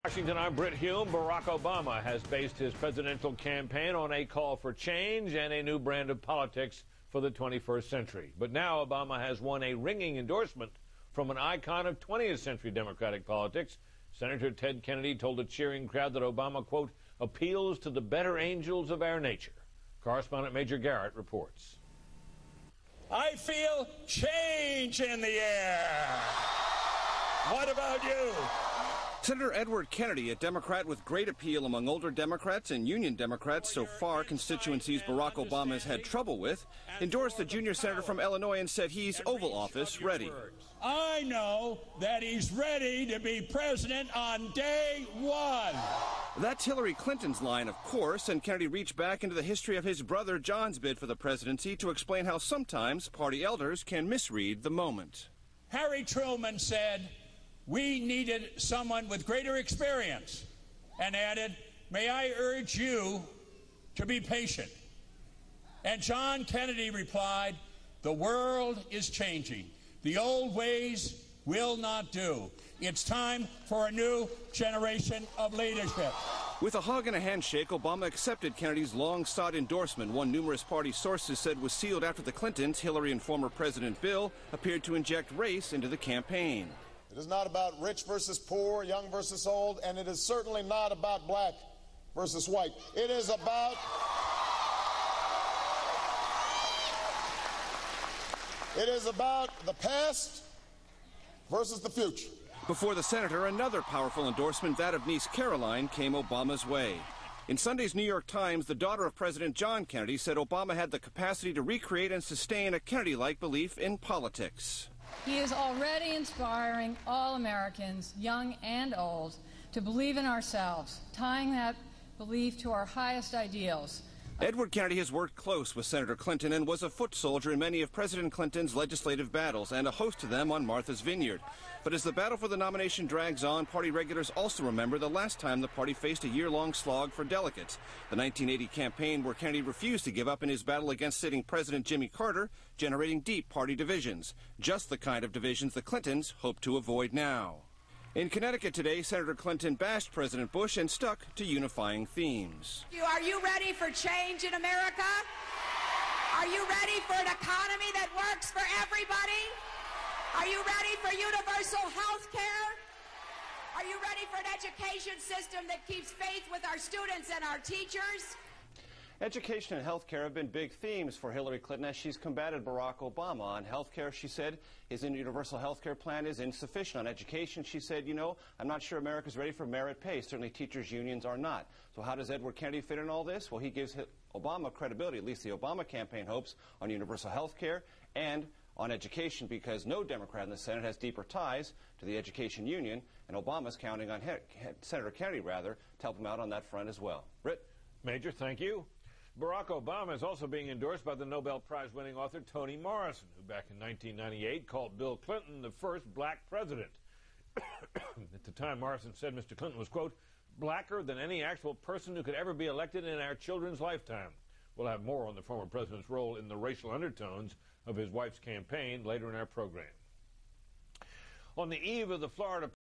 Washington, I'm Britt Hume. Barack Obama has based his presidential campaign on a call for change and a new brand of politics for the 21st century. But now Obama has won a ringing endorsement from an icon of 20th century Democratic politics. Senator Ted Kennedy told a cheering crowd that Obama, quote, appeals to the better angels of our nature. Correspondent Major Garrett reports. I feel change in the air. What about you? Senator Edward Kennedy, a Democrat with great appeal among older Democrats and Union Democrats, so far constituencies Barack Obama has had trouble with, endorsed the junior senator from Illinois and said he's Oval Office ready. I know that he's ready to be president on day one. That's Hillary Clinton's line, of course, and Kennedy reached back into the history of his brother John's bid for the presidency to explain how sometimes party elders can misread the moment. Harry Truman said, we needed someone with greater experience, and added, may I urge you to be patient. And John Kennedy replied, the world is changing. The old ways will not do. It's time for a new generation of leadership. With a hug and a handshake, Obama accepted Kennedy's long-sought endorsement, one numerous party sources said was sealed after the Clintons, Hillary and former President Bill, appeared to inject race into the campaign. It is not about rich versus poor, young versus old, and it is certainly not about black versus white. It is about the past versus the future. Before the senator, another powerful endorsement, that of niece Caroline, came Obama's way. In Sunday's New York Times, the daughter of President John Kennedy said Obama had the capacity to recreate and sustain a Kennedy-like belief in politics. He is already inspiring all Americans, young and old, to believe in ourselves, tying that belief to our highest ideals. Edward Kennedy has worked close with Senator Clinton and was a foot soldier in many of President Clinton's legislative battles and a host of them on Martha's Vineyard. But as the battle for the nomination drags on, party regulars also remember the last time the party faced a year-long slog for delegates, the 1980 campaign where Kennedy refused to give up in his battle against sitting President Jimmy Carter, generating deep party divisions, just the kind of divisions the Clintons hope to avoid now. In Connecticut today, Senator Clinton bashed President Bush and stuck to unifying themes. Are you ready for change in America? Are you ready for an economy that works for everybody? Are you ready for universal health care? Are you ready for an education system that keeps faith with our students and our teachers? Education and health care have been big themes for Hillary Clinton as she's combated Barack Obama. On health care, she said his universal health care plan is insufficient. On education, she said, you know, I'm not sure America's ready for merit pay. Certainly teachers' unions are not. So how does Edward Kennedy fit in all this? Well, he gives Obama credibility, at least the Obama campaign hopes, on universal health care and on education, because no Democrat in the Senate has deeper ties to the education union, and Obama's counting on Senator Kennedy, rather, to help him out on that front as well. Britt? Major, thank you. Barack Obama is also being endorsed by the Nobel Prize-winning author Toni Morrison, who back in 1998 called Bill Clinton the first black president. At the time, Morrison said Mr. Clinton was, quote, blacker than any actual person who could ever be elected in our children's lifetime. We'll have more on the former president's role in the racial undertones of his wife's campaign later in our program. On the eve of the Florida